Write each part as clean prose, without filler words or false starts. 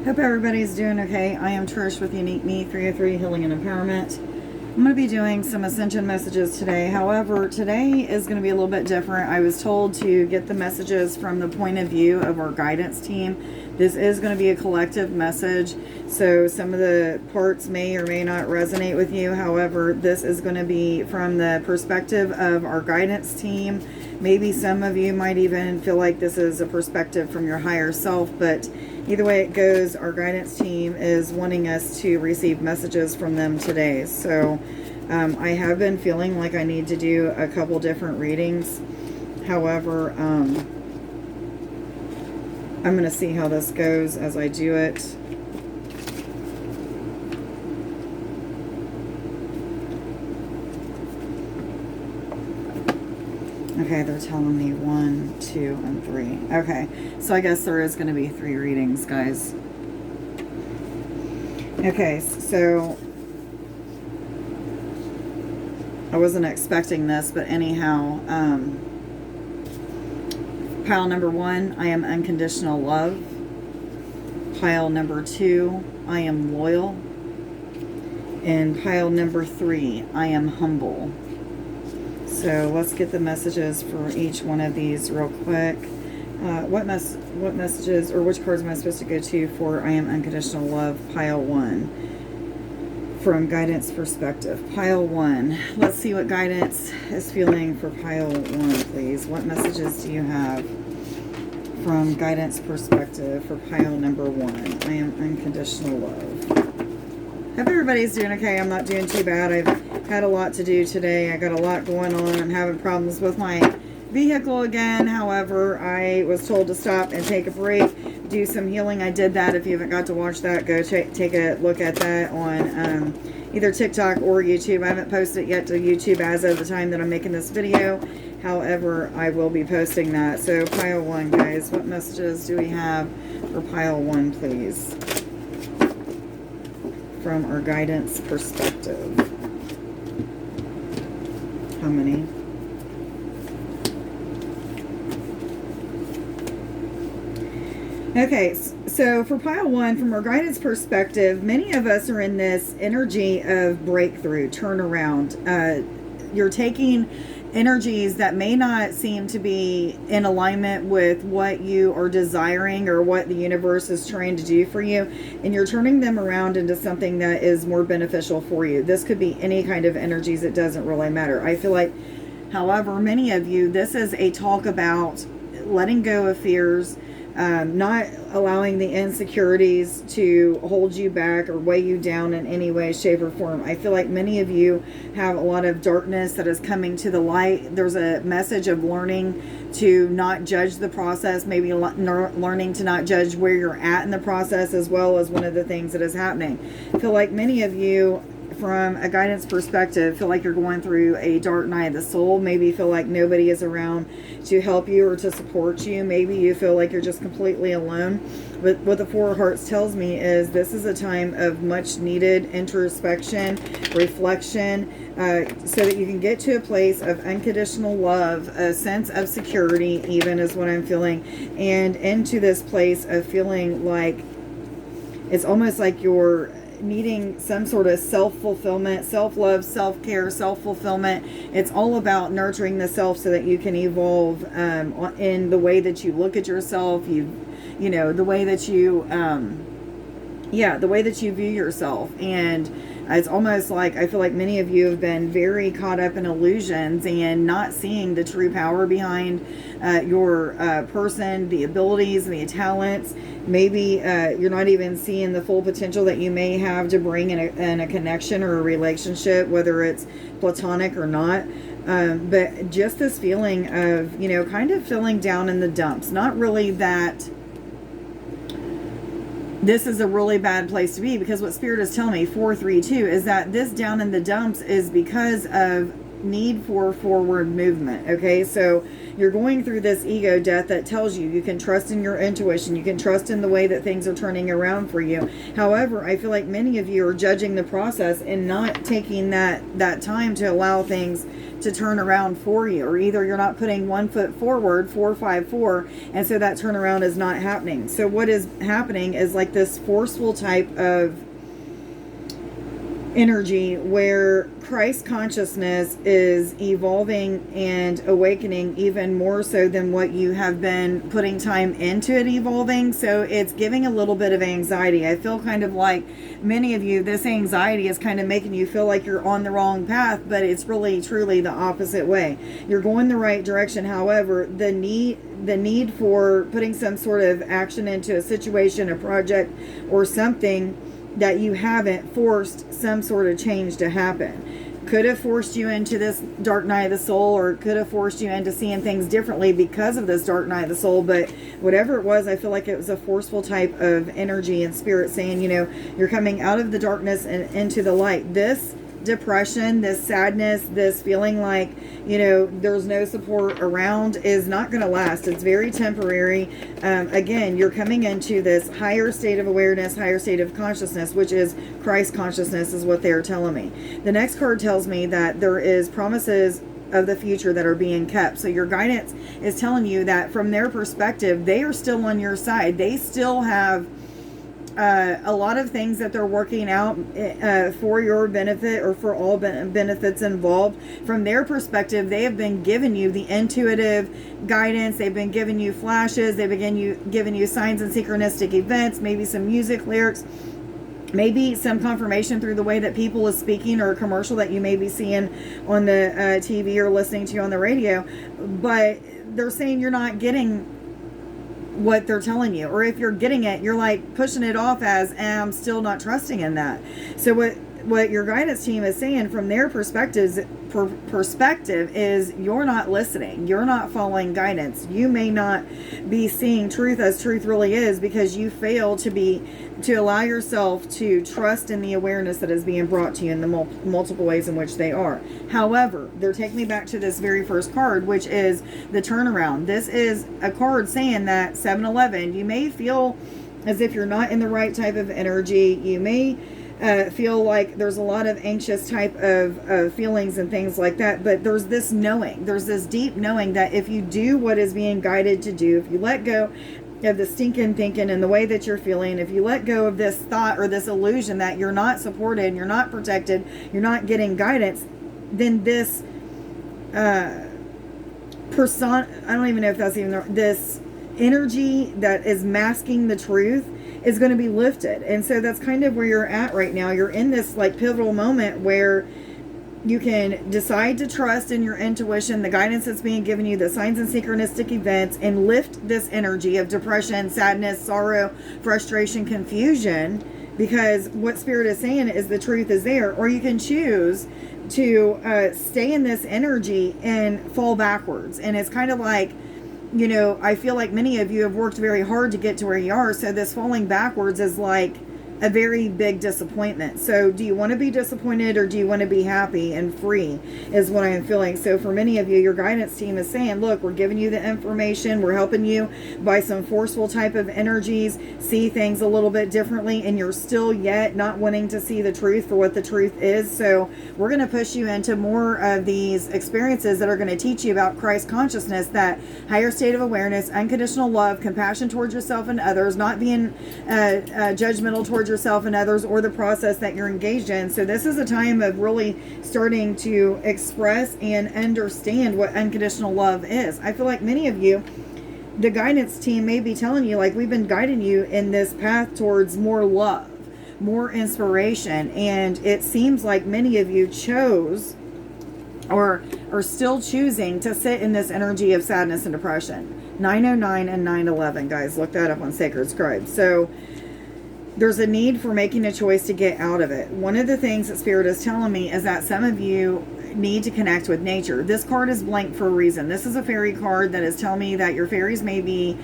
Hope everybody's doing okay. I am Trish with Unique Me 303 Healing and Empowerment. I'm going to be doing some Ascension messages today. However, today is going to be a little bit different. I was told to get the messages from the point of view of our guidance team. This is going to be a collective message, so some of the parts may or may not resonate with you. However, this is going to be from the perspective of our guidance team. Maybe some of you might even feel like this is a perspective from your higher self, but either way it goes, our guidance team is wanting us to receive messages from them today. So I have been feeling like I need to do a couple different readings. However, I'm going to see how this goes as I do it. Okay, they're telling me 1, 2, and 3. Okay, so I guess there is going to be 3 readings, guys. Okay, so I wasn't expecting this, but anyhow, pile number 1, I am unconditional love. Pile number 2, I am loyal. And pile number 3, I am humble. So let's get the messages for each one of these real quick. What messages or which cards am I supposed to go to for I am unconditional love? Pile 1. From guidance perspective. Pile 1. Let's see what guidance is feeling for pile 1, please. What messages do you have from guidance perspective for pile number 1? I am unconditional love. Hope everybody's doing okay. I'm not doing too bad. I've had a lot to do today. I got a lot going on. I'm having problems with my vehicle again. However, I was told to stop and take a break, do some healing. I did that. If you haven't got to watch that, go take a look at that on either TikTok or YouTube. I haven't posted it yet to YouTube as of the time that I'm making this video. However, I will be posting that. So pile 1, guys. What messages do we have for pile 1, please? From our guidance perspective. How many? Okay, so for pile 1, from our guidance perspective, many of us are in this energy of breakthrough, turnaround. You're taking energies that may not seem to be in alignment with what you are desiring or what the universe is trying to do for you, and you're turning them around into something that is more beneficial for you. This could be any kind of energies. It doesn't really matter. I feel like, however, many of you, this is a talk about letting go of fears, not allowing the insecurities to hold you back or weigh you down in any way, shape, or form. I feel like many of you have a lot of darkness that is coming to the light. There's a message of learning to not judge the process, maybe learning to not judge where you're at in the process, as well as one of the things that is happening. I feel like many of you, from a guidance perspective, feel like you're going through a dark night of the soul. Maybe feel like nobody is around to help you or to support you. Maybe you feel like you're just completely alone. But what the Four of Hearts tells me is this is a time of much needed introspection, reflection, so that you can get to a place of unconditional love, a sense of security even is what I'm feeling, and into this place of feeling like it's almost like you're needing some sort of self-fulfillment, self-love, self-care, self-fulfillment. It's all about nurturing the self so that you can evolve in the way that you look at yourself, you know, the way that you the way that you view yourself. And it's almost like I feel like many of you have been very caught up in illusions and not seeing the true power behind your person, the abilities, the talents. Maybe you're not even seeing the full potential that you may have to bring in a connection or a relationship, whether it's platonic or not. But just this feeling of, you know, kind of feeling down in the dumps. Not really that this is a really bad place to be, because what Spirit is telling me, 432, is that this down in the dumps is because of need for forward movement. Okay, so You're going through this ego death that tells you can trust in your intuition. You can trust in the way that things are turning around for you. However, I feel like many of you are judging the process and not taking that time to allow things to turn around for you. Or either you're not putting one foot forward, 454, and so that turnaround is not happening. So what is happening is like this forceful type of energy where Christ consciousness is evolving and awakening even more so than what you have been putting time into it evolving. So it's giving a little bit of anxiety. I feel kind of like many of you, this anxiety is kind of making you feel like you're on the wrong path, but it's really truly the opposite way. You're going the right direction. However, the need for putting some sort of action into a situation, a project, or something that you haven't forced some sort of change to happen. Could have forced you into this dark night of the soul, or could have forced you into seeing things differently because of this dark night of the soul. But whatever it was, I feel like it was a forceful type of energy and spirit saying, you're coming out of the darkness and into the light. This depression, this sadness, this feeling like, there's no support around is not going to last. It's very temporary. Again, you're coming into this higher state of awareness, higher state of consciousness, which is Christ consciousness is what they're telling me. The next card tells me that there is promises of the future that are being kept. So your guidance is telling you that from their perspective, they are still on your side. They still have a lot of things that they're working out for your benefit, or for all benefits involved. From their perspective, they have been giving you the intuitive guidance. They've been giving you flashes. They've been giving you signs and synchronistic events, maybe some music lyrics, maybe some confirmation through the way that people is speaking, or a commercial that you may be seeing on the TV or listening to on the radio. But they're saying you're not getting what they're telling you, or if you're getting it, you're like pushing it off as, I'm still not trusting in that. So what your guidance team is saying from their perspective is you're not listening. You're not following guidance. You may not be seeing truth as truth really is, because you fail to allow yourself to trust in the awareness that is being brought to you in the multiple ways in which they are. However, they're taking me back to this very first card, which is the turnaround. This is a card saying that 7-11, you may feel as if you're not in the right type of energy. You may feel like there's a lot of anxious type of feelings and things like that. But there's this knowing, there's this deep knowing that if you do what is being guided to do, if you let go of the stinking thinking and the way that you're feeling, if you let go of this thought or this illusion that you're not supported, you're not protected, you're not getting guidance, then this person, I don't even know if that's even this energy that is masking the truth is going to be lifted. And so that's kind of where you're at right now. You're in this like pivotal moment where you can decide to trust in your intuition, the guidance that's being given you, the signs and synchronistic events, and lift this energy of depression, sadness, sorrow, frustration, confusion, because what Spirit is saying is the truth is there. Or you can choose to stay in this energy and fall backwards. And it's kind of like, I feel like many of you have worked very hard to get to where you are. So this falling backwards is like a very big disappointment. So do you want to be disappointed, or do you want to be happy and free, is what I am feeling. So for many of you, your guidance team is saying, look, we're giving you the information. We're helping you by some forceful type of energies see things a little bit differently, and you're still yet not wanting to see the truth for what the truth is. So we're going to push you into more of these experiences that are going to teach you about Christ consciousness, that higher state of awareness, unconditional love, compassion towards yourself and others, not being judgmental towards yourself and others, or the process that you're engaged in. So this is a time of really starting to express and understand what unconditional love is. I feel like many of you, the guidance team may be telling you, like, we've been guiding you in this path towards more love, more inspiration, and it seems like many of you chose or are still choosing to sit in this energy of sadness and depression. 909 and 911, guys, look that up on Sacred Scribe. So there's a need for making a choice to get out of it. One of the things that Spirit is telling me is that some of you need to connect with nature. This card is blank for a reason. This is a fairy card that is telling me that your fairies may be,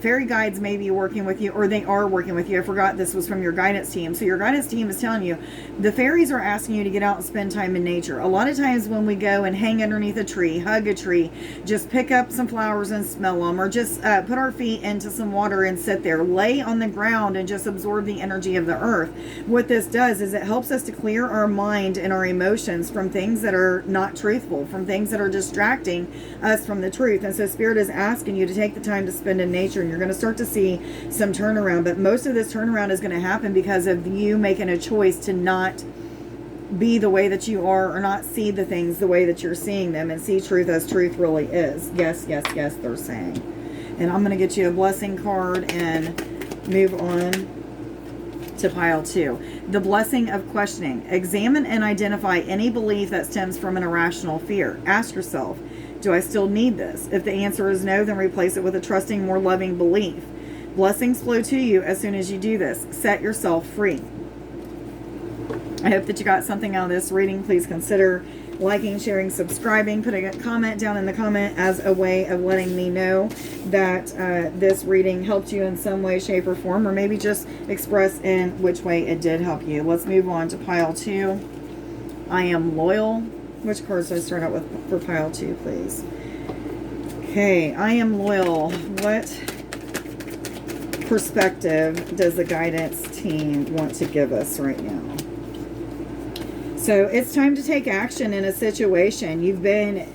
fairy guides may be working with you, or they are working with you. I forgot this was from your guidance team. So your guidance team is telling you the fairies are asking you to get out and spend time in nature. A lot of times when we go and hang underneath a tree, hug a tree, just pick up some flowers and smell them, or just put our feet into some water and sit there, lay on the ground and just absorb the energy of the earth. What this does is it helps us to clear our mind and our emotions from things that are not truthful, from things that are distracting us from the truth. And so Spirit is asking you to take the time to spend in nature, and you're going to start to see some turnaround. But most of this turnaround is going to happen because of you making a choice to not be the way that you are, or not see the things the way that you're seeing them, and see truth as truth really is. Yes, yes, yes, they're saying. And I'm going to get you a blessing card and move on to pile 2. The blessing of questioning. Examine and identify any belief that stems from an irrational fear. Ask yourself, do I still need this? If the answer is no, then replace it with a trusting, more loving belief. Blessings flow to you as soon as you do this. Set yourself free. I hope that you got something out of this reading. Please consider liking, sharing, subscribing, putting a comment down in the comment as a way of letting me know that this reading helped you in some way, shape, or form, or maybe just express in which way it did help you. Let's move on to pile 2. I am loyal. Which cards do I start out with for pile 2, please? Okay, I am loyal. What perspective does the guidance team want to give us right now? So it's time to take action in a situation. You've been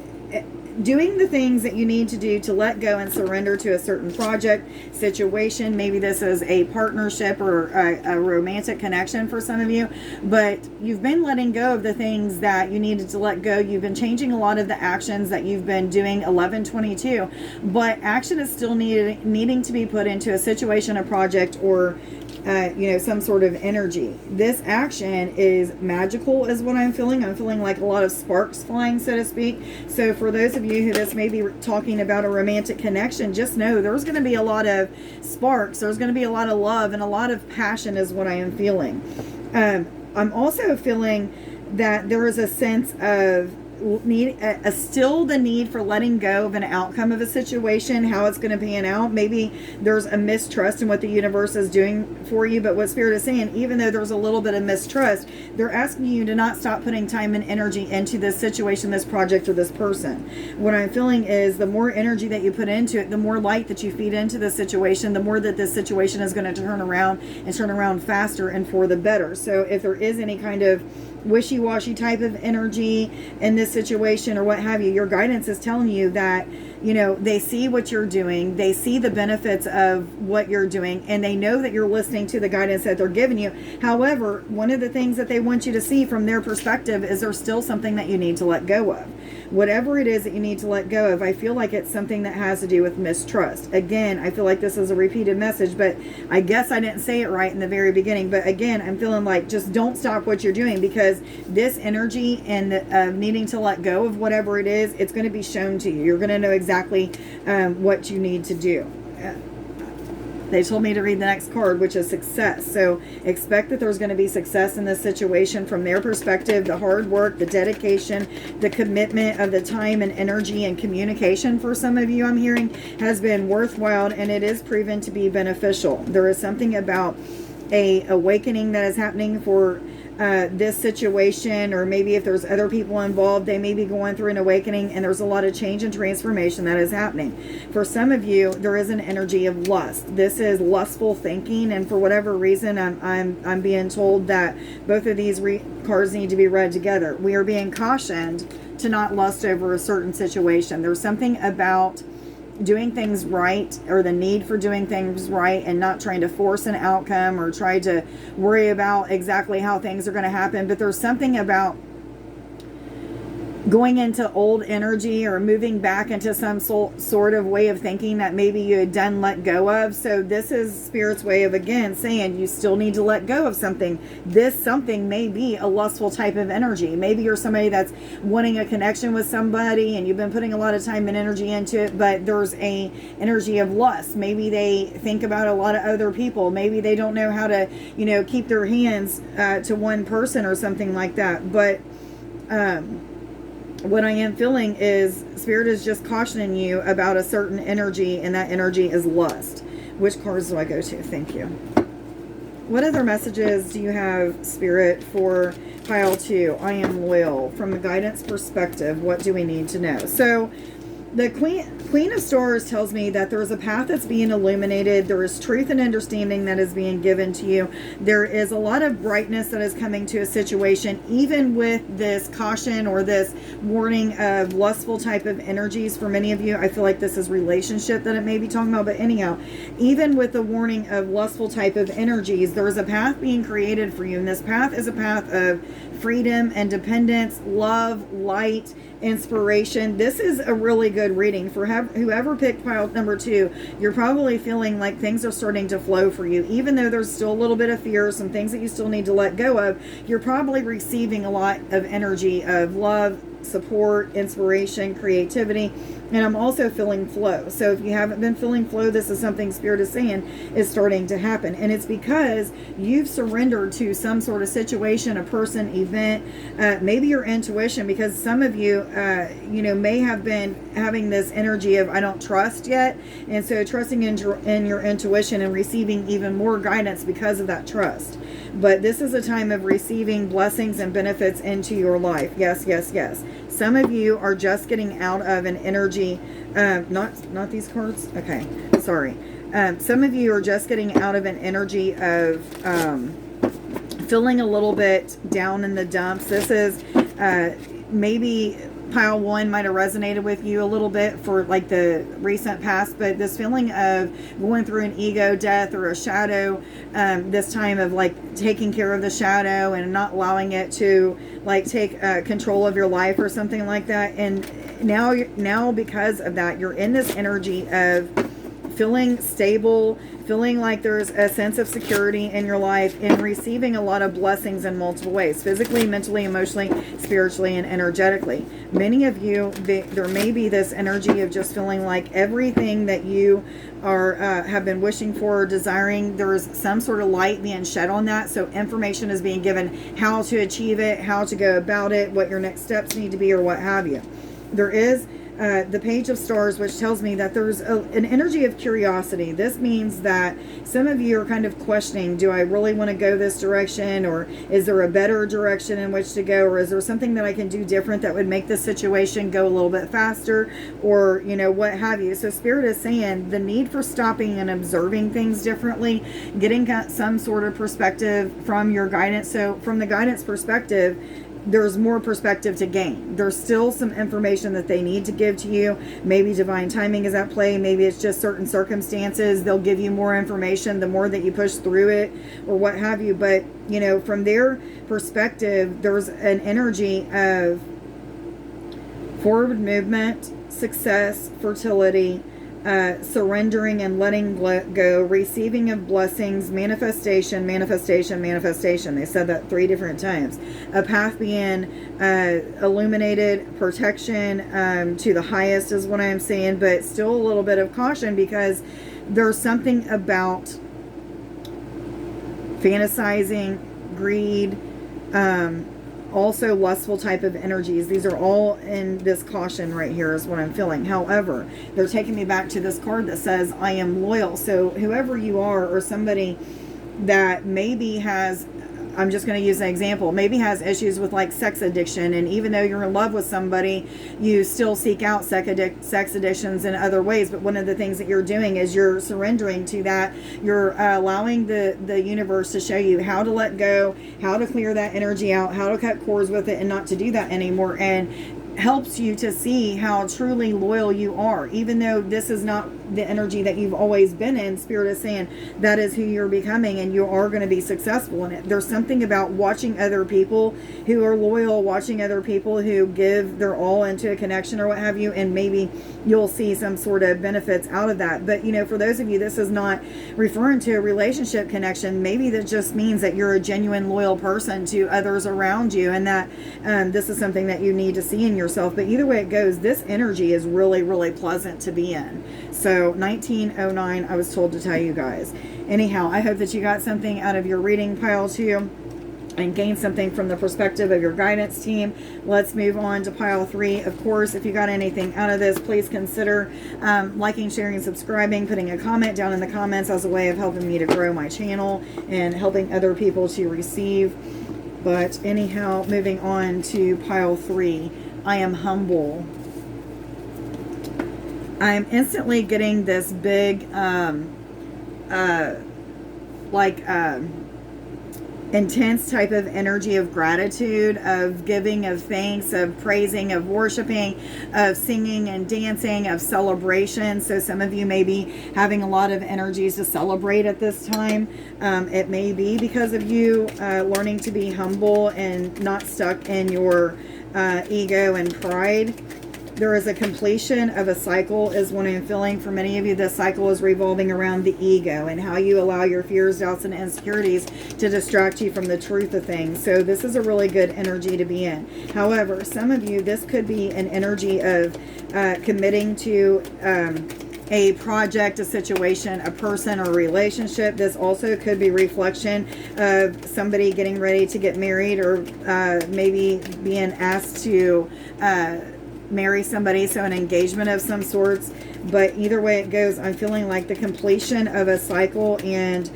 doing the things that you need to do to let go and surrender to a certain project, situation. Maybe this is a partnership or a romantic connection for some of you, but you've been letting go of the things that you needed to let go. You've been changing a lot of the actions that you've been doing 11/22, but action is still needing to be put into a situation, a project, or some sort of energy. This action is magical is what I'm feeling. I'm feeling like a lot of sparks flying, so to speak. So for those of you who this may be talking about a romantic connection, just know there's going to be a lot of sparks. There's going to be a lot of love and a lot of passion is what I am feeling. I'm also feeling that there is a sense of still the need for letting go of an outcome of a situation, how it's going to pan out. Maybe there's a mistrust in what the universe is doing for you, but what Spirit is saying, even though there's a little bit of mistrust, they're asking you to not stop putting time and energy into this situation, this project, or this person. What I'm feeling is the more energy that you put into it, the more light that you feed into the situation, the more that this situation is going to turn around faster and for the better. So if there is any kind of wishy-washy type of energy in this situation or what have you, your guidance is telling you that, they see what you're doing, they see the benefits of what you're doing, and they know that you're listening to the guidance that they're giving you. However, one of the things that they want you to see from their perspective is there's still something that you need to let go of. Whatever it is that you need to let go of, I feel like it's something that has to do with mistrust. Again, I feel like this is a repeated message, but I guess I didn't say it right in the very beginning. But again, I'm feeling like just don't stop what you're doing, because this energy and needing to let go of whatever it is, it's going to be shown to you. You're going to know exactly what you need to do. They told me to read the next card, which is success. So expect that there's going to be success in this situation from their perspective. The hard work, the dedication, the commitment of the time and energy and communication for some of you, I'm hearing, has been worthwhile, and it is proven to be beneficial. There is something about a awakening that is happening for this situation, or maybe if there's other people involved, they may be going through an awakening, and there's a lot of change and transformation that is happening. For some of you, there is an energy of lust. This is lustful thinking, and for whatever reason, I'm being told that both of these cards need to be read together. We are being cautioned to not lust over a certain situation. There's something about doing things right, or the need for doing things right, and not trying to force an outcome or try to worry about exactly how things are going to happen. But there's something about going into old energy or moving back into some sort of way of thinking that maybe you had done let go of. So this is Spirit's way of, again, saying you still need to let go of something. This something may be a lustful type of energy. Maybe you're somebody that's wanting a connection with somebody and you've been putting a lot of time and energy into it, but there's a energy of lust. Maybe they think about a lot of other people. Maybe they don't know how to, keep their hands to one person or something like that. But what I am feeling is Spirit is just cautioning you about a certain energy, and that energy is lust. Which cards do I go to? Thank you. What other messages do you have, Spirit, for pile 2? I am loyal. From the guidance perspective, what do we need to know? So the Queen of Stars tells me that there's a path that's being illuminated. There is truth and understanding that is being given to you. There is a lot of brightness that is coming to a situation, even with this caution or this warning of lustful type of energies. For many of you, I feel like this is relationship that it may be talking about. But anyhow, even with the warning of lustful type of energies, there is a path being created for you. And this path is a path of freedom, independence, love, light, inspiration. This is a really good reading for whoever picked pile number 2. You're probably feeling like things are starting to flow for you, even though there's still a little bit of fear, some things that you still need to let go of. You're probably receiving a lot of energy of love, support, inspiration, creativity, and I'm also feeling flow. So if you haven't been feeling flow, this is something Spirit is saying is starting to happen, and it's because you've surrendered to some sort of situation, a person, event, maybe your intuition, because some of you may have been having this energy of I don't trust yet, and so trusting in your intuition and receiving even more guidance because of that trust. But this is a time of receiving blessings and benefits into your life. Yes, yes, yes. Some of you are just getting out of an energy, not these cards. Okay, sorry. Some of you are just getting out of an energy of feeling a little bit down in the dumps. This is maybe pile 1 might have resonated with you a little bit for like the recent past, but this feeling of going through an ego death or a shadow, this time of like taking care of the shadow and not allowing it to like take control of your life or something like that. And now because of that, you're in this energy of feeling stable, feeling like there's a sense of security in your life, and receiving a lot of blessings in multiple ways, physically, mentally, emotionally, spiritually, and energetically. Many of you, there may be this energy of just feeling like everything that you are have been wishing for or desiring, there's some sort of light being shed on that. So information is being given how to achieve it, how to go about it, what your next steps need to be, or what have you. There is the Page of Stars, which tells me that there's an energy of curiosity. This means that some of you are kind of questioning, do I really want to go this direction, or is there a better direction in which to go, or is there something that I can do different that would make this situation go a little bit faster, or what have you. So Spirit is saying the need for stopping and observing things differently, getting some sort of perspective from your guidance. So from the guidance perspective, there's more perspective to gain. There's still some information that they need to give to you. Maybe divine timing is at play. Maybe it's just certain circumstances. They'll give you more information the more that you push through it, or what have you. But, from their perspective, there's an energy of forward movement, success, fertility, surrendering and letting go, receiving of blessings, manifestation, manifestation, manifestation. They said that 3 different times. A path being illuminated, protection to the highest is what I'm saying, but still a little bit of caution, because there's something about fantasizing, greed, also lustful type of energies. These are all in this caution right here is what I'm feeling. However, they're taking me back to this card that says I am loyal. So whoever you are, or somebody that maybe has, I'm just going to use an example, maybe has issues with like sex addiction, and even though you're in love with somebody, you still seek out sex addictions in other ways. But one of the things that you're doing is you're surrendering to that. You're allowing the universe to show you how to let go, how to clear that energy out, how to cut cords with it, and not to do that anymore. And helps you to see how truly loyal you are, even though this is not the energy that you've always been in. Spirit is saying that is who you're becoming, and you are going to be successful in it. There's something about watching other people who are loyal, watching other people who give their all into a connection or what have you, and maybe you'll see some sort of benefits out of that. But, for those of you, this is not referring to a relationship connection. Maybe that just means that you're a genuine, loyal person to others around you, and that this is something that you need to see in yourself. But either way it goes, this energy is really, really pleasant to be in. So 1909, I was told to tell you guys. Anyhow, I hope that you got something out of your reading, pile 2, and gain something from the perspective of your guidance team. Let's move on to pile 3. Of course, if you got anything out of this, please consider liking, sharing, and subscribing, putting a comment down in the comments as a way of helping me to grow my channel and helping other people to receive. But anyhow, moving on to pile 3, I am humble. I'm instantly getting this big, intense type of energy of gratitude, of giving, of thanks, of praising, of worshiping, of singing and dancing, of celebration. So some of you may be having a lot of energies to celebrate at this time. It may be because of you learning to be humble and not stuck in your ego and pride. There is a completion of a cycle is what I'm feeling. For many of you, this cycle is revolving around the ego and how you allow your fears, doubts, and insecurities to distract you from the truth of things. So this is a really good energy to be in. However, some of you, this could be an energy of committing to a project, a situation, a person, or a relationship. This also could be reflection of somebody getting ready to get married, or maybe being asked to marry somebody, so an engagement of some sorts. But either way it goes, I'm feeling like the completion of a cycle and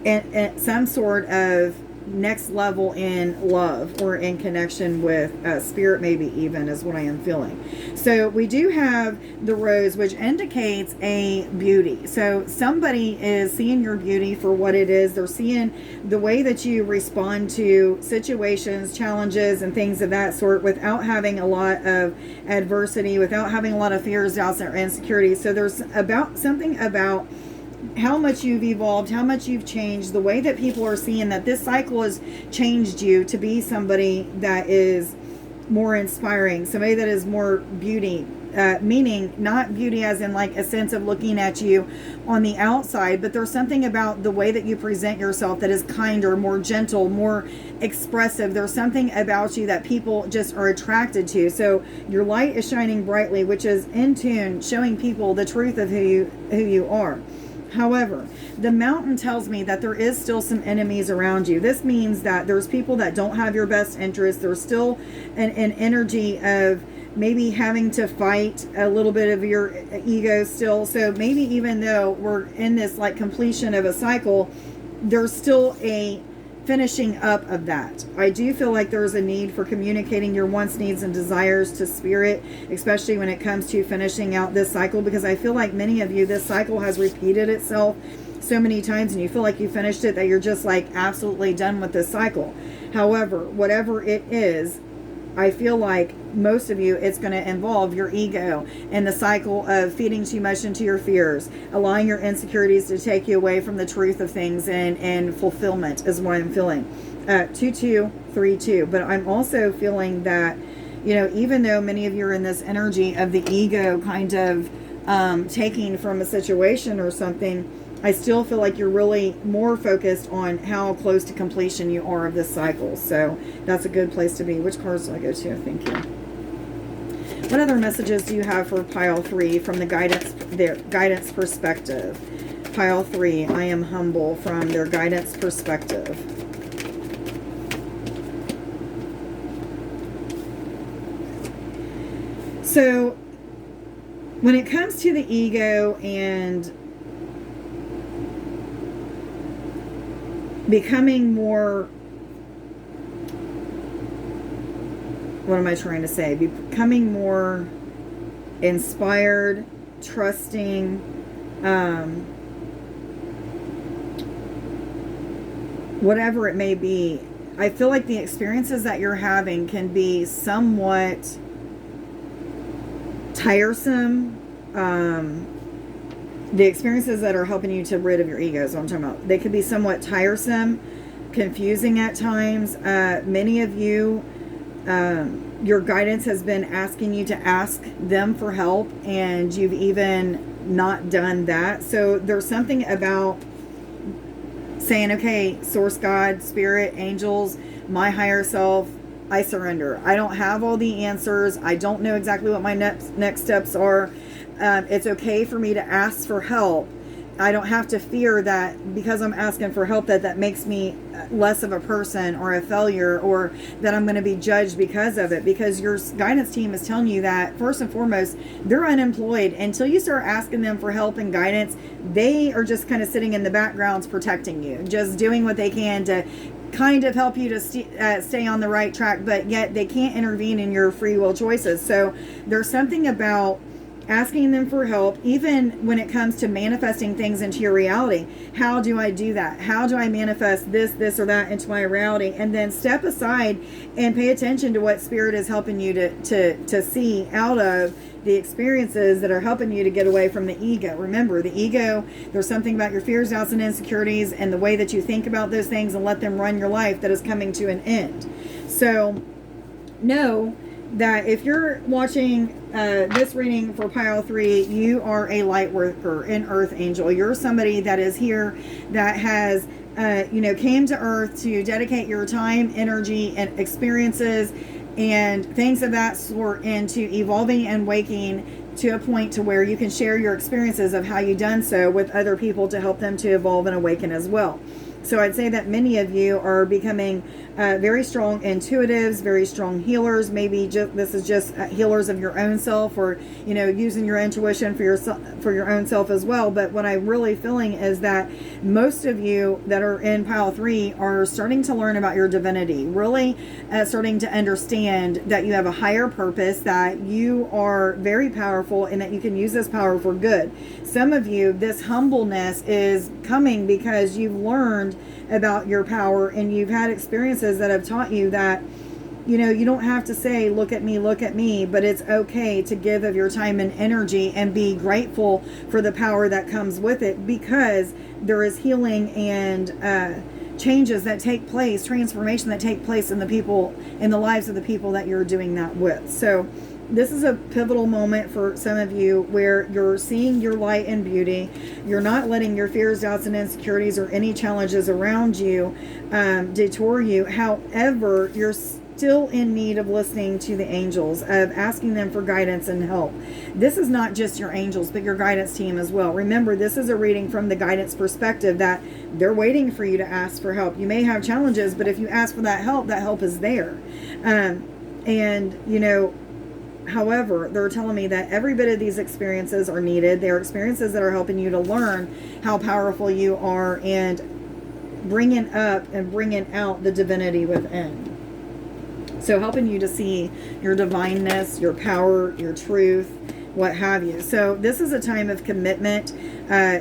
and some sort of next level in love or in connection with spirit, maybe even, is what I am feeling. So we do have the rose, which indicates a beauty. So somebody is seeing your beauty for what it is. They're seeing the way that you respond to situations, challenges, and things of that sort without having a lot of adversity, without having a lot of fears, doubts, or insecurities. So there's something about how much you've evolved, how much you've changed, the way that people are seeing that this cycle has changed you to be somebody that is more inspiring, somebody that is more beauty, meaning not beauty as in like a sense of looking at you on the outside, but there's something about the way that you present yourself that is kinder, more gentle, more expressive. There's something about you that people just are attracted to. So your light is shining brightly, which is in tune, showing people the truth of who you are. However, the mountain tells me that there is still some enemies around you. This means that there's people that don't have your best interest. There's still an energy of maybe having to fight a little bit of your ego still. So maybe even though we're in this like completion of a cycle, there's still a finishing up of that. I do feel like there's a need for communicating your wants, needs, and desires to spirit, especially when it comes to finishing out this cycle, because I feel like many of you, this cycle has repeated itself so many times and you feel like you finished it, that you're just like absolutely done with this cycle. However, whatever it is, I feel like most of you, it's going to involve your ego and the cycle of feeding too much into your fears, allowing your insecurities to take you away from the truth of things and fulfillment is what I'm feeling. 2232. But I'm also feeling that, even though many of you are in this energy of the ego kind of taking from a situation or something, I still feel like you're really more focused on how close to completion you are of this cycle. So that's a good place to be. Which cards do I go to? Thank you. What other messages do you have for pile 3 from their guidance perspective? Pile 3, I am humble, from their guidance perspective. So when it comes to the ego and becoming more, what am I trying to say? Becoming more inspired, trusting, whatever it may be. I feel like the experiences that you're having can be somewhat tiresome. The experiences that are helping you to rid of your ego is what I'm talking about. They could be somewhat tiresome, confusing at times. Many of you, your guidance has been asking you to ask them for help, and you've even not done that. So there's something about saying, okay, source, God, spirit, angels, my higher self, I surrender. I don't have all the answers. I don't know exactly what my next steps are. It's okay for me to ask for help. I don't have to fear that because I'm asking for help that makes me less of a person or a failure, or that I'm going to be judged because of it. Because your guidance team is telling you that, first and foremost, they're unemployed. Until you start asking them for help and guidance, they are just kind of sitting in the backgrounds protecting you, just doing what they can to kind of help you to stay on the right track, but yet they can't intervene in your free will choices. So there's something about asking them for help, even when it comes to manifesting things into your reality. How do I do that? How do I manifest this, or that into my reality? And then step aside and pay attention to what spirit is helping you to see out of the experiences that are helping you to get away from the ego. Remember, the ego, there's something about your fears, doubts, and insecurities and the way that you think about those things and let them run your life that is coming to an end. So know that if you're watching this reading for pile 3, you are a light worker, an earth angel. You're somebody that is here that has came to earth to dedicate your time, energy, and experiences and things of that sort into evolving and waking to a point to where you can share your experiences of how you've done so with other people to help them to evolve and awaken as well. So I'd say that many of you are becoming very strong intuitives, very strong healers. Maybe this is just healers of your own self, or using your intuition for your own self as well. But what I'm really feeling is that most of you that are in pile 3 are starting to learn about your divinity, really starting to understand that you have a higher purpose, that you are very powerful, and that you can use this power for good. Some of you, this humbleness is coming because you've learned about your power, and you've had experiences that have taught you that you don't have to say look at me, but it's okay to give of your time and energy and be grateful for the power that comes with it, because there is healing and changes that take place, transformation that take place in the lives of the people that you're doing that with. So this is a pivotal moment for some of you where you're seeing your light and beauty. You're not letting your fears, doubts, and insecurities or any challenges around you detour you. However, you're still in need of listening to the angels, of asking them for guidance and help. This is not just your angels, but your guidance team as well. Remember, this is a reading from the guidance perspective, that they're waiting for you to ask for help. You may have challenges, but if you ask for that help is there. However, they're telling me that every bit of these experiences are needed. They are experiences that are helping you to learn how powerful you are and bringing up and bringing out the divinity within. So helping you to see your divineness, your power, your truth, what have you. So this is a time of commitment.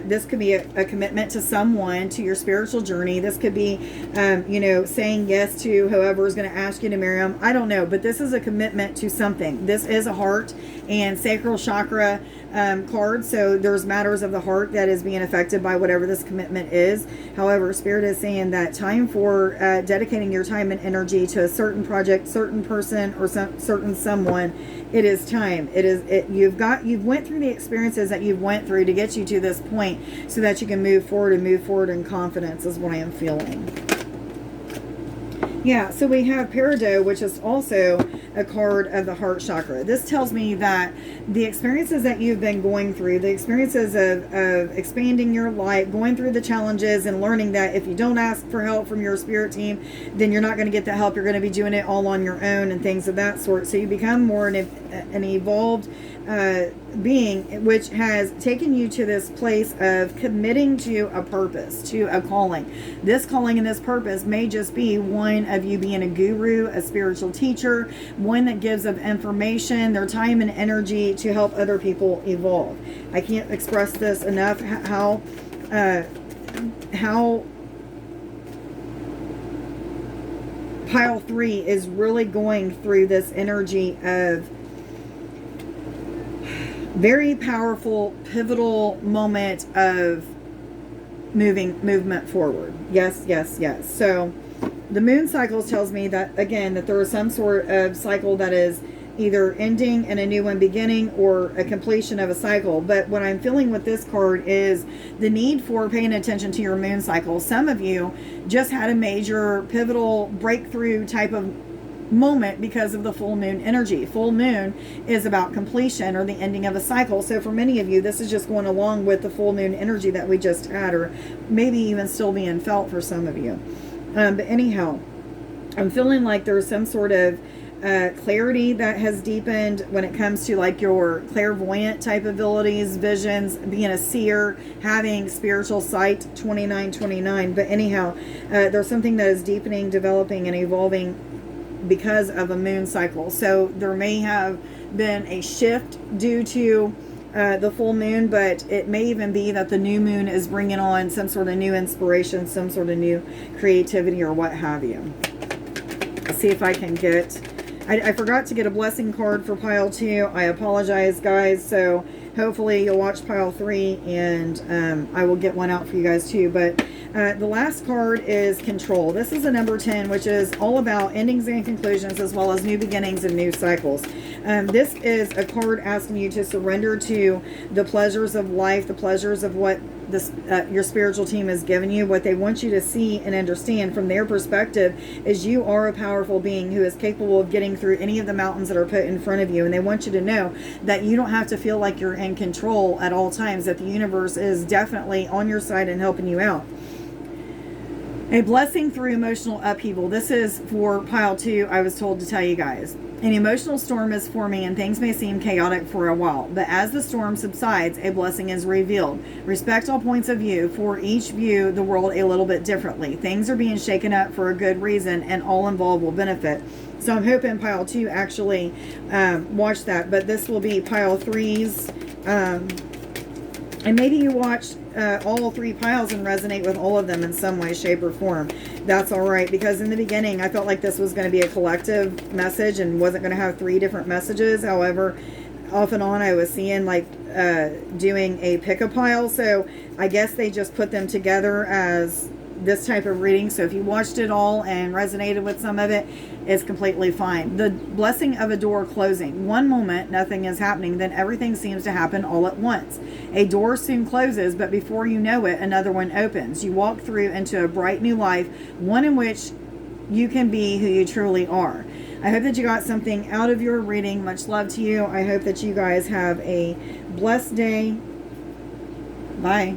This could be a commitment to someone, to your spiritual journey. This could be, saying yes to whoever is going to ask you to marry them. I don't know, but this is a commitment to something. This is a heart and sacral chakra card. So there's matters of the heart that is being affected by whatever this commitment is. However, Spirit is saying that time for dedicating your time and energy to a certain project, certain person, or certain someone. It is time. You've went through the experiences that you've went through to get you to this point, so that you can move forward in confidence, is what I am feeling. Yeah, so we have Peridot, which is also a card of the heart chakra. This tells me that the experiences that you've been going through, the experiences of expanding your light, going through the challenges and learning that if you don't ask for help from your spirit team, then you're not going to get the help. You're going to be doing it all on your own and things of that sort. So you become more an evolved being, which has taken you to this place of committing to a purpose, to a calling. This calling and this purpose may just be one of you being a guru, a spiritual teacher, one that gives of information, their time and energy to help other people evolve. I can't express this enough, how pile 3 is really going through this energy of Very powerful, pivotal moment of movement forward. Yes, yes, yes. So the moon cycles tells me that, again, that there is some sort of cycle that is either ending and a new one beginning, or a completion of a cycle. But what I'm feeling with this card is the need for paying attention to your moon cycle. Some of you just had a major pivotal breakthrough type of moment because of the full moon energy. Full moon is about completion or the ending of a cycle. So for many of you, this is just going along with the full moon energy that we just had, or maybe even still being felt for some of you. But anyhow, I'm feeling like there's some sort of clarity that has deepened when it comes to like your clairvoyant type abilities, visions, being a seer, having spiritual sight, 2929. But anyhow, there's something that is deepening, developing, and evolving because of a moon cycle. So there may have been a shift due to the full moon, but it may even be that the new moon is bringing on some sort of new inspiration, some sort of new creativity, or what have you. Let's see if I can get... I forgot to get a blessing card for pile 2. I apologize, guys. So hopefully you'll watch pile 3, and I will get one out for you guys too. But the last card is control. This is a number 10, which is all about endings and conclusions, as well as new beginnings and new cycles. This is a card asking you to surrender to the pleasures of life, the pleasures of what this your spiritual team has given you. What they want you to see and understand from their perspective is you are a powerful being who is capable of getting through any of the mountains that are put in front of you. And they want you to know that you don't have to feel like you're in control at all times, that the universe is definitely on your side and helping you out. A blessing through emotional upheaval. This is for pile 2, I was told to tell you guys. An emotional storm is forming and things may seem chaotic for a while, but as the storm subsides, a blessing is revealed. Respect all points of view, for each view the world a little bit differently. Things are being shaken up for a good reason, and all involved will benefit. So I'm hoping pile 2 actually watched that, but this will be pile 3's. And maybe you watched all 3 piles and resonate with all of them in some way, shape, or form. That's all right, because in the beginning, I felt like this was going to be a collective message and wasn't going to have 3 different messages. However, off and on, I was seeing like doing a pick-a-pile. So I guess they just put them together as this type of reading. So if you watched it all and resonated with some of it, it's completely fine. The blessing of a door closing. One moment, nothing is happening, then everything seems to happen all at once. A door soon closes, but before you know it, another one opens. You walk through into a bright new life, one in which you can be who you truly are. I hope that you got something out of your reading. Much love to you. I hope that you guys have a blessed day. Bye.